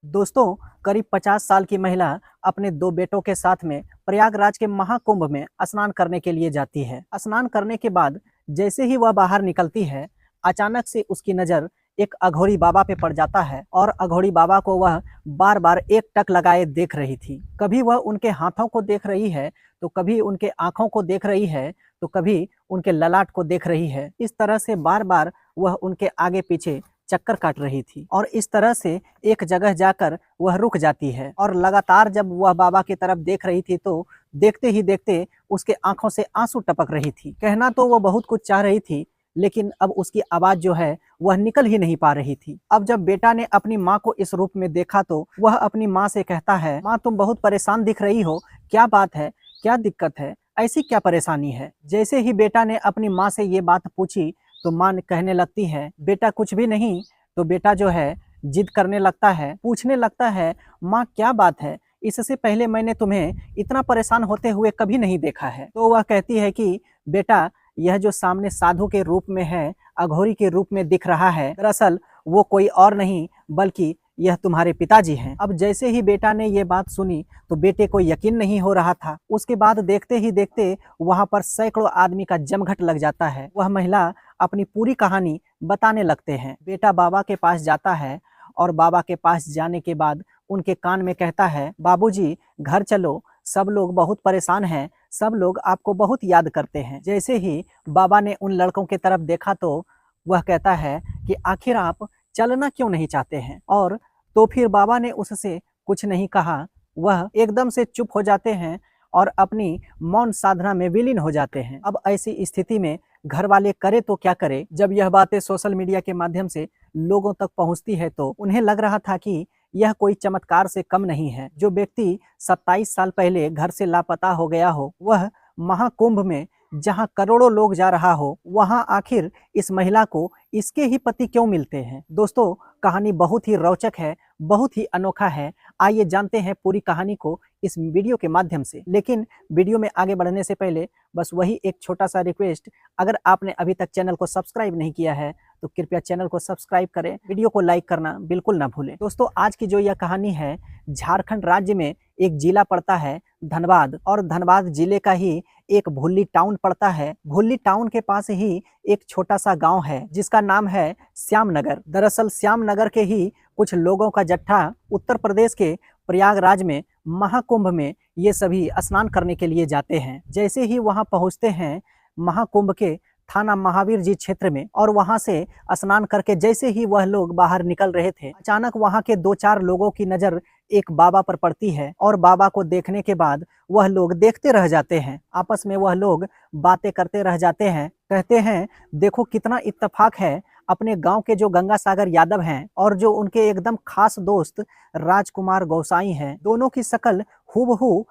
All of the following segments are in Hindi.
दोस्तों, करीब 50 साल की महिला अपने 2 बेटों के साथ में प्रयागराज के महाकुंभ में स्नान करने के लिए जाती है। स्नान करने के बाद जैसे ही वह बाहर निकलती है, अचानक से उसकी नज़र एक अघोरी बाबा पे पड़ जाता है और अघोरी बाबा को वह बार-बार एक टक लगाए देख रही थी। कभी वह उनके हाथों को देख रही है, तो कभी उनके आँखों को देख रही है, तो कभी उनके ललाट को देख रही है। इस तरह से बार-बार वह उनके आगे-पीछे चक्कर काट रही थी और इस तरह से एक जगह जाकर वह रुक जाती है और लगातार जब वह बाबा की तरफ देख रही थी तो देखते ही देखते उसके आंखों से आंसू टपक रही थी। कहना तो वह बहुत कुछ चाह रही थी, लेकिन अब उसकी आवाज जो है वह निकल ही नहीं पा रही थी। अब जब बेटा ने अपनी माँ को इस रूप में देखा तो वह अपनी माँ से कहता है, माँ तुम बहुत परेशान दिख रही हो, क्या बात है, क्या दिक्कत है, ऐसी क्या परेशानी है। जैसे ही बेटा ने अपनी माँ से ये बात पूछी तो माँ कहने लगती है, बेटा कुछ भी नहीं। तो बेटा जो है जिद करने लगता है, पूछने लगता है, माँ क्या बात है, इससे पहले मैंने तुम्हें इतना परेशान होते हुए कभी नहीं देखा है। तो वह कहती है कि बेटा यह जो सामने साधु के रूप में है, अघोरी के रूप में दिख रहा है, दरअसल वो कोई और नहीं बल्कि यह तुम्हारे पिताजी हैं। अब जैसे ही बेटा ने ये बात सुनी तो बेटे को यकीन नहीं हो रहा था। उसके बाद देखते ही देखते वहां पर सैकड़ों आदमी का जमघट लग जाता है। वह महिला अपनी पूरी कहानी बताने लगते हैं। बेटा बाबा के पास जाता है और बाबा के पास जाने के बाद उनके कान में कहता है, बाबूजी घर चलो, सब लोग बहुत परेशान हैं, सब लोग आपको बहुत याद करते हैं। जैसे ही बाबा ने उन लड़कों की तरफ देखा तो वह कहता है कि आखिर आप चलना क्यों नहीं चाहते हैं। और तो फिर बाबा ने उससे कुछ नहीं कहा, वह एकदम से चुप हो जाते हैं और अपनी मौन साधना में विलीन हो जाते हैं। अब ऐसी स्थिति में घर वाले करे तो क्या करे। जब यह बातें सोशल मीडिया के माध्यम से लोगों तक पहुंचती है तो उन्हें लग रहा था कि यह कोई चमत्कार से कम नहीं है। जो व्यक्ति 27 साल पहले घर से लापता हो गया हो, वह महाकुंभ में जहां करोड़ों लोग जा रहा हो, वहां आखिर इस महिला को इसके ही पति क्यों मिलते हैं। दोस्तों, कहानी बहुत ही रोचक है, बहुत ही अनोखा है। आइए जानते हैं पूरी कहानी को इस वीडियो के माध्यम से। लेकिन वीडियो में आगे बढ़ने से पहले बस वही एक छोटा सा रिक्वेस्ट, अगर आपने अभी तक चैनल को सब्सक्राइब नहीं किया है तो कृपया चैनल को सब्सक्राइब करें, वीडियो को लाइक करना बिल्कुल ना भूलें। दोस्तों, आज की जो यह कहानी है, झारखंड राज्य में एक जिला पड़ता है धनबाद, और धनबाद जिले का ही एक भुल्ली टाउन पड़ता है। भुल्ली टाउन के पास ही एक छोटा सा गांव है जिसका नाम है श्यामनगर। दरअसल श्यामनगर के ही कुछ लोगों का जत्था उत्तर प्रदेश के प्रयागराज में महाकुंभ में ये सभी स्नान करने के लिए जाते हैं। जैसे ही वहां पहुंचते हैं महाकुंभ के थाना महावीर जी क्षेत्र में, और वहां से स्नान करके जैसे ही वह लोग बाहर निकल रहे थे, अचानक वहां के 2-4 लोगों की नजर एक बाबा पर पड़ती है और बाबा को देखने के बाद वह लोग देखते रह जाते हैं। आपस में वह लोग बातें करते रह जाते हैं, कहते हैं देखो कितना इत्तेफाक है, अपने गांव के जो गंगा सागर यादव हैं और जो उनके एकदम खास दोस्त राजकुमार गोसाई हैं, दोनों की शक्ल हूबहू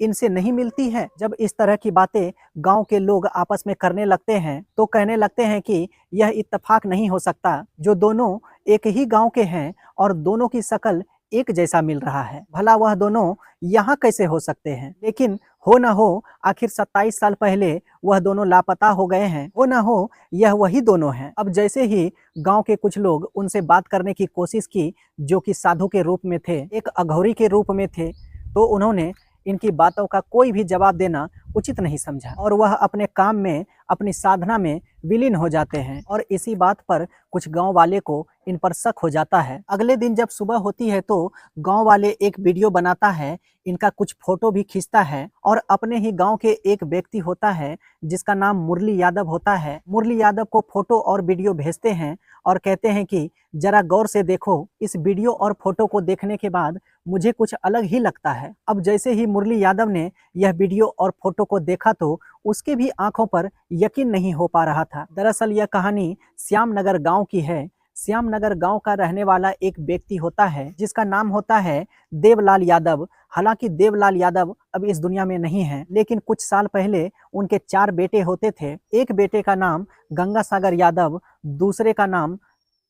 इनसे नहीं मिलती है। जब इस तरह की बातें गांव के लोग आपस में करने लगते हैं तो कहने लगते हैं कि यह इत्तेफाक नहीं हो सकता, जो दोनों एक ही गांव के हैं और दोनों की शक्ल एक जैसा मिल रहा है, भला वह दोनों यहाँ कैसे हो सकते हैं। लेकिन हो न हो, आखिर 27 साल पहले वह दोनों लापता हो गए हैं, हो न हो यह वही दोनों हैं। अब जैसे ही गांव के कुछ लोग उनसे बात करने की कोशिश की, जो कि साधु के रूप में थे, एक अघोरी के रूप में थे, तो उन्होंने इनकी बातों का कोई भी जवाब देना उचित नहीं समझा और वह अपने काम में, अपनी साधना में विलीन हो जाते हैं। और इसी बात पर कुछ गांव वाले को इन पर शक हो जाता है। अगले दिन जब सुबह होती है तो गांव वाले एक वीडियो बनाता है, इनका कुछ फोटो भी खींचता है और अपने ही गांव के एक व्यक्ति होता है जिसका नाम मुरली यादव होता है। मुरली यादव को फोटो और वीडियो भेजते हैं और कहते हैं कि जरा गौर से देखो, इस वीडियो और फोटो को देखने के बाद मुझे कुछ अलग ही लगता है। अब जैसे ही मुरली यादव ने यह वीडियो और फोटो को देखा तो उसके भी आंखों पर यकीन नहीं हो पा रहा था। दरअसल यह कहानी श्यामनगर गांव की है। श्यामनगर गांव का रहने वाला एक व्यक्ति होता है जिसका नाम होता है देवलाल यादव। हालांकि देवलाल यादव अब इस दुनिया में नहीं है, लेकिन कुछ साल पहले उनके 4 बेटे होते थे। एक बेटे का नाम गंगा सागर यादव, दूसरे का नाम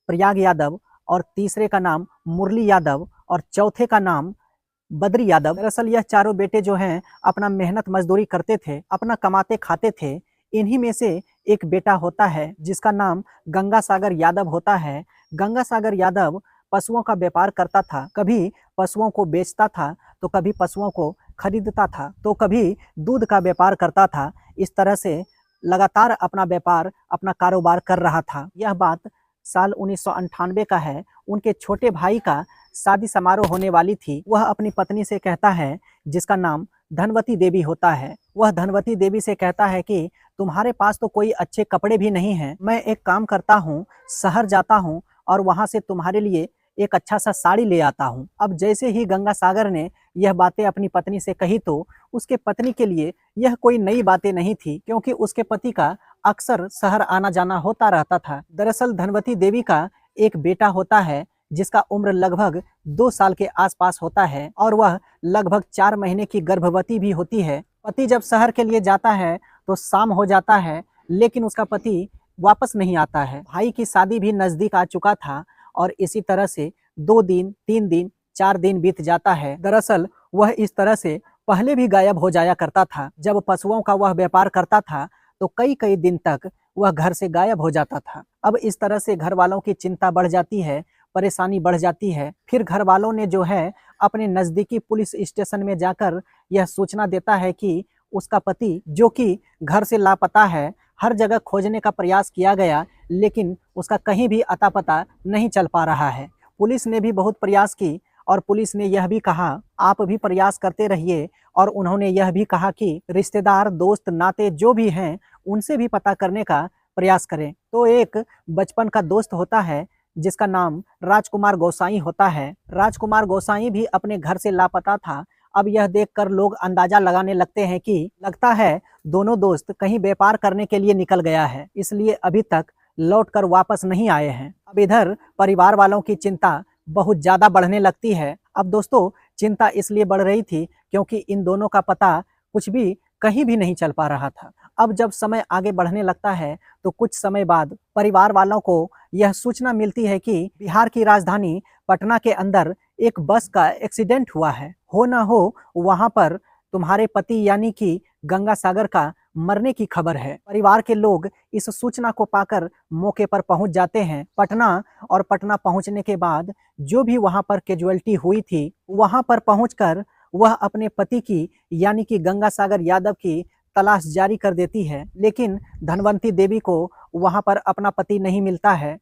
प्रयाग यादव और तीसरे का नाम मुरली यादव और चौथे का नाम बद्री यादव। दरअसल यह चारों बेटे जो हैं अपना मेहनत मजदूरी करते थे, अपना कमाते खाते थे। इन्हीं में से एक बेटा होता है जिसका नाम गंगा सागर यादव होता है। गंगा सागर यादव पशुओं का व्यापार करता था, कभी पशुओं को बेचता था, तो कभी पशुओं को खरीदता था, तो कभी दूध का व्यापार करता था। इस तरह से लगातार अपना व्यापार, अपना कारोबार कर रहा था। यह बात साल 1998 का है। उनके छोटे भाई का शादी समारोह होने वाली थी। वह अपनी पत्नी से कहता है, जिसका नाम धनवती देवी होता है, वह धनवती देवी से कहता है कि तुम्हारे पास तो कोई अच्छे कपड़े भी नहीं हैं। मैं एक काम करता हूँ, शहर जाता हूँ और वहाँ से तुम्हारे लिए एक अच्छा सा साड़ी ले आता हूँ। अब जैसे ही गंगासागर ने यह बातें अपनी पत्नी से कही तो उसके पत्नी के लिए यह कोई नई बातें नहीं थी, क्योंकि उसके पति का अक्सर शहर आना जाना होता रहता था। दरअसल धनवती देवी का एक बेटा होता है जिसका उम्र लगभग 2 साल के आसपास होता है और वह लगभग 4 महीने की गर्भवती भी होती है। पति जब शहर के लिए जाता है तो शाम हो जाता है, लेकिन उसका पति वापस नहीं आता है। भाई की शादी भी नजदीक आ चुका था और इसी तरह से 2 दिन, 3 दिन, 4 दिन बीत जाता है। दरअसल वह इस तरह से पहले भी गायब हो जाया करता था। जब पशुओं का वह व्यापार करता था तो कई कई दिन तक वह घर से गायब हो जाता था। अब इस तरह से घर वालों की चिंता बढ़ जाती है, परेशानी बढ़ जाती है। फिर घर वालों ने जो है अपने नज़दीकी पुलिस स्टेशन में जाकर यह सूचना देता है कि उसका पति जो कि घर से लापता है। हर जगह खोजने का प्रयास किया गया, लेकिन उसका कहीं भी अता पता नहीं चल पा रहा है। पुलिस ने भी बहुत प्रयास की और पुलिस ने यह भी कहा, आप भी प्रयास करते रहिए। और उन्होंने यह भी कहा कि रिश्तेदार, दोस्त, नाते जो भी हैं, उनसे भी पता करने का प्रयास करें। तो एक बचपन का दोस्त होता है जिसका नाम राजकुमार गोसाई होता है। राजकुमार गोसाई भी अपने घर से लापता था। अब यह देखकर लोग अंदाजा लगाने लगते हैं कि लगता है दोनों दोस्त कहीं व्यापार करने के लिए निकल गया है, इसलिए अभी तक लौटकर वापस नहीं आए हैं। अब इधर परिवार वालों की चिंता बहुत ज़्यादा बढ़ने लगती है। अब दोस्तों चिंता इसलिए बढ़ रही थी क्योंकि इन दोनों का पता कुछ भी कहीं भी नहीं चल पा रहा था। अब जब समय आगे बढ़ने लगता है तो कुछ समय बाद परिवार वालों को यह सूचना मिलती है कि बिहार की राजधानी पटना के अंदर एक बस का एक्सीडेंट हुआ है। हो ना हो वहाँ पर तुम्हारे पति यानी कि गंगासागर का मरने की खबर है। परिवार के लोग इस सूचना को पाकर मौके पर पहुंच जाते हैं पटना। और पटना पहुंचने के बाद जो भी वहां पर कैजुअल्टी हुई थी, वहां पर पहुंचकर वह अपने पति की यानी कि गंगासागर यादव की तलाश जारी कर देती है। लेकिन धनवंती देवी को वहां पर अपना पति नहीं मिलता है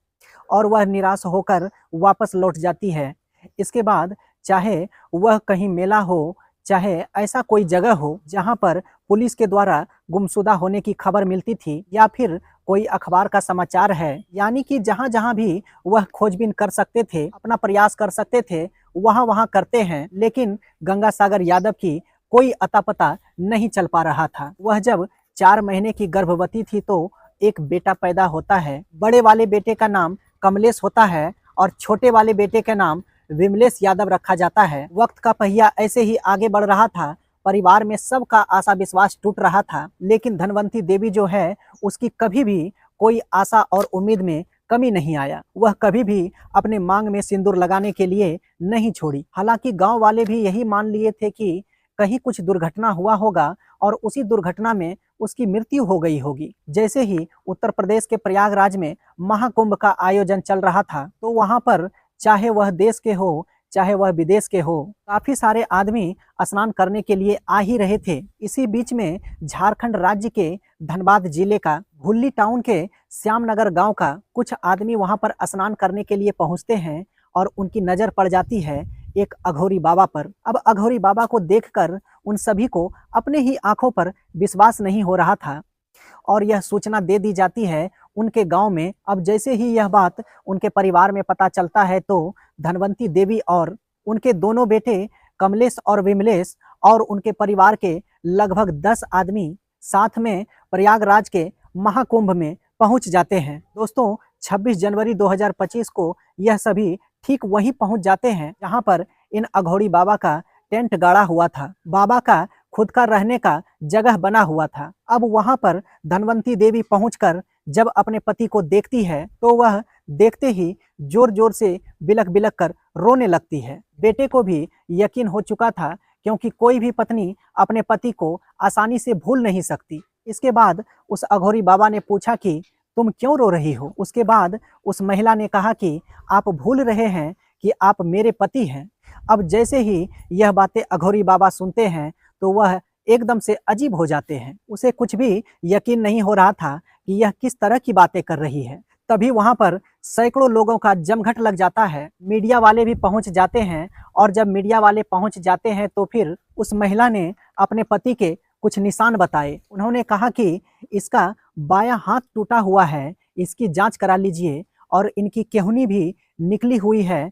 और वह निराश होकर वापस लौट जाती है। इसके बाद चाहे वह कहीं मेला हो, चाहे ऐसा कोई जगह हो जहां पर पुलिस के द्वारा गुमशुदा होने की खबर मिलती थी, या फिर कोई अखबार का समाचार है, यानी कि जहां जहां भी वह खोजबीन कर सकते थे, अपना प्रयास कर सकते थे, वहां वहां करते हैं। लेकिन गंगासागर यादव की कोई अता पता नहीं चल पा रहा था। वह जब 4 महीने की गर्भवती थी तो एक बेटा पैदा होता है। बड़े वाले बेटे का नाम कमलेश होता है और छोटे वाले बेटे का नाम विमलेश यादव रखा जाता है। वक्त का पहिया ऐसे ही आगे बढ़ रहा था। परिवार में सबका आशा विश्वास टूट रहा था, लेकिन धनवंती देवी जो है उसकी कभी भी कोई आशा और उम्मीद में कमी नहीं आया। वह कभी भी अपने मांग में सिंदूर लगाने के लिए नहीं छोड़ी। हालांकि गांव वाले भी यही मान लिए थे कि कहीं कुछ दुर्घटना हुआ होगा और उसी दुर्घटना में उसकी मृत्यु हो गई होगी। जैसे ही उत्तर प्रदेश के प्रयागराज में महाकुंभ का आयोजन चल रहा था तो वहां पर चाहे वह देश के हो चाहे वह विदेश के हो, काफी सारे आदमी स्नान करने के लिए आ ही रहे थे। इसी बीच में झारखंड राज्य के धनबाद जिले का भुल्ली टाउन के श्यामनगर गांव का कुछ आदमी वहां पर स्नान करने के लिए पहुंचते हैं और उनकी नजर पड़ जाती है एक अघोरी बाबा पर। अब अघोरी बाबा को देखकर उन सभी को अपने ही आंखों पर विश्वास नहीं हो रहा था और यह सूचना दे दी जाती है उनके गांव में। अब जैसे ही यह बात उनके परिवार में पता चलता है तो धनवंती देवी और उनके दोनों बेटे कमलेश और विमलेश और उनके परिवार के लगभग 10 आदमी साथ में प्रयागराज के महाकुंभ में पहुंच जाते हैं। दोस्तों 26 जनवरी 2025 को यह सभी ठीक वहीं पहुंच जाते हैं जहां पर इन अघोरी बाबा का टेंट गाड़ा हुआ था। बाबा का खुद का रहने का जगह बना हुआ था। अब वहां पर धनवंती देवी पहुंचकर जब अपने पति को देखती है तो वह देखते ही जोर जोर से बिलख बिलख कर रोने लगती है। बेटे को भी यकीन हो चुका था क्योंकि कोई भी पत्नी अपने पति को आसानी से भूल नहीं सकती। इसके बाद उस अघोरी बाबा ने पूछा कि तुम क्यों रो रही हो। उसके बाद उस महिला ने कहा कि आप भूल रहे हैं कि आप मेरे पति हैं। अब जैसे ही यह बातें अघोरी बाबा सुनते हैं तो वह एकदम से अजीब हो जाते हैं। उसे कुछ भी यकीन नहीं हो रहा था कि यह किस तरह की बातें कर रही है। तभी वहां पर सैकड़ों लोगों का जमघट लग जाता है। मीडिया वाले भी पहुंच जाते हैं और जब मीडिया वाले पहुंच जाते हैं तो फिर उस महिला ने अपने पति के कुछ निशान बताए। उन्होंने कहा कि इसका बायां हाथ टूटा हुआ है, इसकी जांच करा लीजिए और इनकी केहूनी भी निकली हुई है,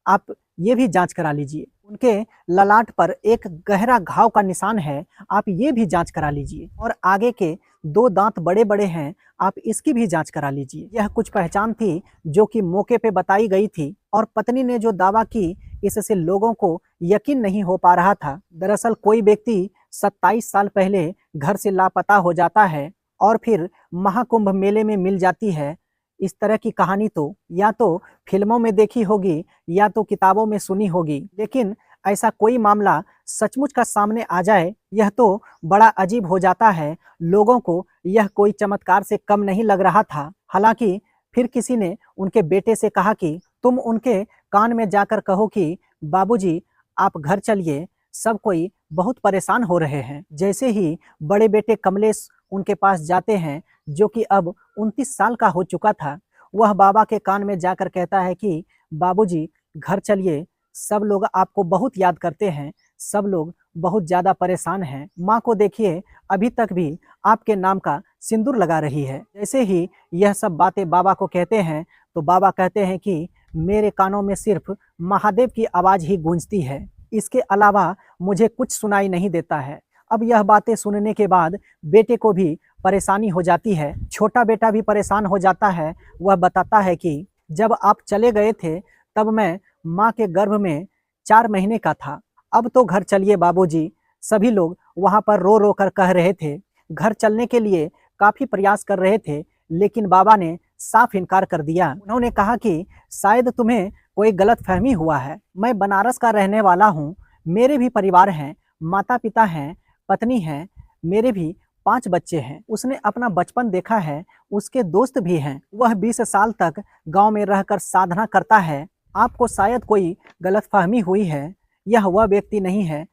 आप ये भी जांच करा लीजिए। उनके ललाट पर एक गहरा घाव का निशान है, आप ये भी जांच करा लीजिए और आगे के 2 दांत बड़े-बड़े हैं, आप इसकी भी जांच करा लीजिए। यह कुछ पहचान थी जो कि मौके पे बताई गई थी और पत्नी ने जो दावा की इससे लोगों को यकीन नहीं हो पा रहा था। दरअसल कोई व्यक्ति 27 साल पहले घर से लापता हो जाता है और फिर महाकुंभ मेले में मिल जाती है। इस तरह की कहानी तो या तो फिल्मों में देखी होगी या तो किताबों में सुनी होगी, लेकिन ऐसा कोई मामला सचमुच का सामने आ जाए यह तो बड़ा अजीब हो जाता है। लोगों को यह कोई चमत्कार से कम नहीं लग रहा था। हालांकि फिर किसी ने उनके बेटे से कहा कि तुम उनके कान में जाकर कहो कि बाबूजी आप घर चलिए, सब कोई बहुत परेशान हो रहे हैं। जैसे ही बड़े बेटे कमलेश उनके पास जाते हैं जो कि अब 29 साल का हो चुका था, वह बाबा के कान में जाकर कहता है कि बाबूजी घर चलिए, सब लोग आपको बहुत याद करते हैं, सब लोग बहुत ज़्यादा परेशान हैं। माँ को देखिए अभी तक भी आपके नाम का सिंदूर लगा रही है। जैसे ही यह सब बातें बाबा को कहते हैं तो बाबा कहते हैं कि मेरे कानों में सिर्फ महादेव की आवाज़ ही गूंजती है, इसके अलावा मुझे कुछ सुनाई नहीं देता है। अब यह बातें सुनने के बाद बेटे को भी परेशानी हो जाती है। छोटा बेटा भी परेशान हो जाता है। वह बताता है कि जब आप चले गए थे तब मैं माँ के गर्भ में 4 महीने का था। अब तो घर चलिए बाबूजी, सभी लोग वहाँ पर रो रो कर कह रहे थे। घर चलने के लिए काफ़ी प्रयास कर रहे थे, लेकिन बाबा ने साफ इनकार कर दिया। उन्होंने कहा कि शायद तुम्हें कोई गलतफहमी हुआ है। मैं बनारस का रहने वाला हूँ, मेरे भी परिवार हैं, माता पिता हैं, पत्नी है, मेरे भी 5 बच्चे हैं। उसने अपना बचपन देखा है, उसके दोस्त भी हैं। वह 20 साल तक गांव में रहकर साधना करता है। आपको शायद कोई गलतफहमी हुई है, यह वह व्यक्ति नहीं है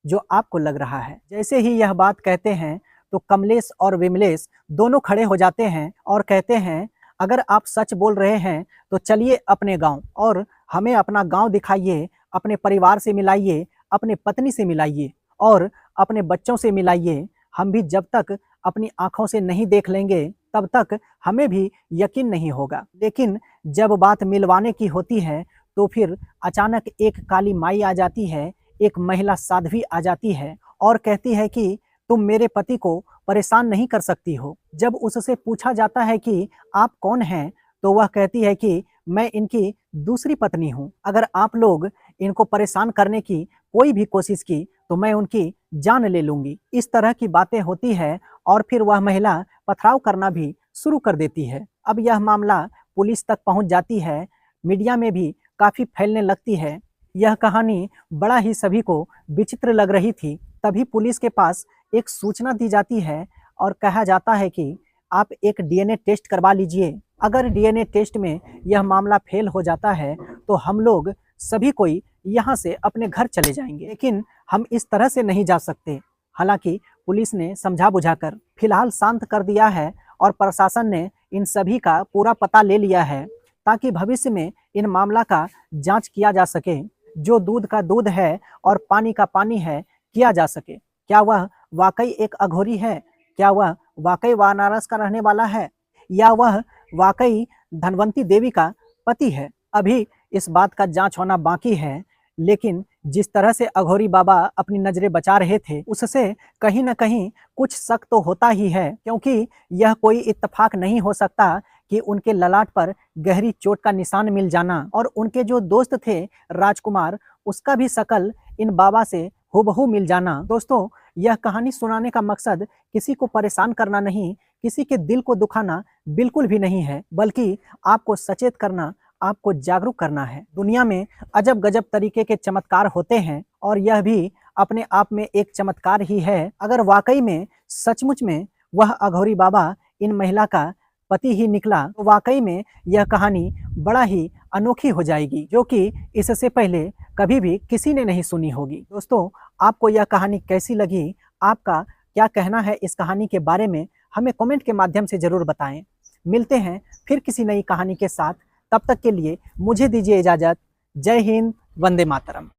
जो आपको लग रहा है। जैसे ही यह बात कहते हैं तो कमलेश और विमलेश दोनों खड़े हो जाते हैं और कहते हैं अगर आप सच बोल रहे हैं तो चलिए अपने गांव और हमें अपना गांव दिखाइए, अपने परिवार से मिलाइए, अपने पत्नी से मिलाइए और अपने बच्चों से मिलाइए। हम भी जब तक अपनी आंखों से नहीं देख लेंगे तब तक हमें भी यकीन नहीं होगा। लेकिन जब बात मिलवाने की होती है तो फिर अचानक एक काली माई आ जाती है, एक महिला साध्वी आ जाती है और कहती है कि तुम मेरे पति को परेशान नहीं कर सकती हो। जब उससे पूछा जाता है कि आप कौन हैं तो वह कहती है कि मैं इनकी दूसरी पत्नी हूँ। अगर आप लोग इनको परेशान करने की कोई भी कोशिश की तो मैं उनकी जान ले लूंगी। इस तरह की बातें होती है और फिर वह महिला पथराव करना भी शुरू कर देती है। अब यह मामला पुलिस तक पहुंच जाती है, मीडिया में भी काफ़ी फैलने लगती है। यह कहानी बड़ा ही सभी को विचित्र लग रही थी। तभी पुलिस के पास एक सूचना दी जाती है और कहा जाता है कि आप एक डीएनए टेस्ट करवा लीजिए। अगर डीएनए टेस्ट में यह मामला फेल हो जाता है तो हम लोग सभी कोई यहाँ से अपने घर चले जाएंगे, लेकिन हम इस तरह से नहीं जा सकते। हालांकि पुलिस ने समझा बुझाकर फिलहाल शांत कर दिया है और प्रशासन ने इन सभी का पूरा पता ले लिया है ताकि भविष्य में इन मामला का जांच किया जा सके। जो दूध का दूध है और पानी का पानी है किया जा सके। क्या वह वाकई एक अघोरी है? क्या वह वाकई बनारस का रहने वाला है या वह वाकई धनवंती देवी का पति है? अभी इस बात का जांच होना बाकी है, लेकिन जिस तरह से अघोरी बाबा अपनी नजरें बचा रहे थे उससे कहीं ना कहीं कुछ शक तो होता ही है, क्योंकि यह कोई इत्तेफाक नहीं हो सकता कि उनके ललाट पर गहरी चोट का निशान मिल जाना और उनके जो दोस्त थे राजकुमार, उसका भी शकल इन बाबा से हूबहू मिल जाना। दोस्तों, यह कहानी सुनाने का मकसद किसी को परेशान करना नहीं, किसी के दिल को दुखाना बिल्कुल भी नहीं है, बल्कि आपको सचेत करना, आपको जागरूक करना है। दुनिया में अजब गजब तरीके के चमत्कार होते हैं और यह भी अपने आप में एक चमत्कार ही है। अगर वाकई में सचमुच में वह अघोरी बाबा इन महिला का पति ही निकला तो वाकई में यह कहानी बड़ा ही अनोखी हो जाएगी, जो कि इससे पहले कभी भी किसी ने नहीं सुनी होगी। दोस्तों, आपको यह कहानी कैसी लगी? आपका क्या कहना है इस कहानी के बारे में? हमें कमेंट के माध्यम से ज़रूर बताएं। मिलते हैं फिर किसी नई कहानी के साथ। तब तक के लिए मुझे दीजिए इजाज़त। जय हिंद, वंदे मातरम।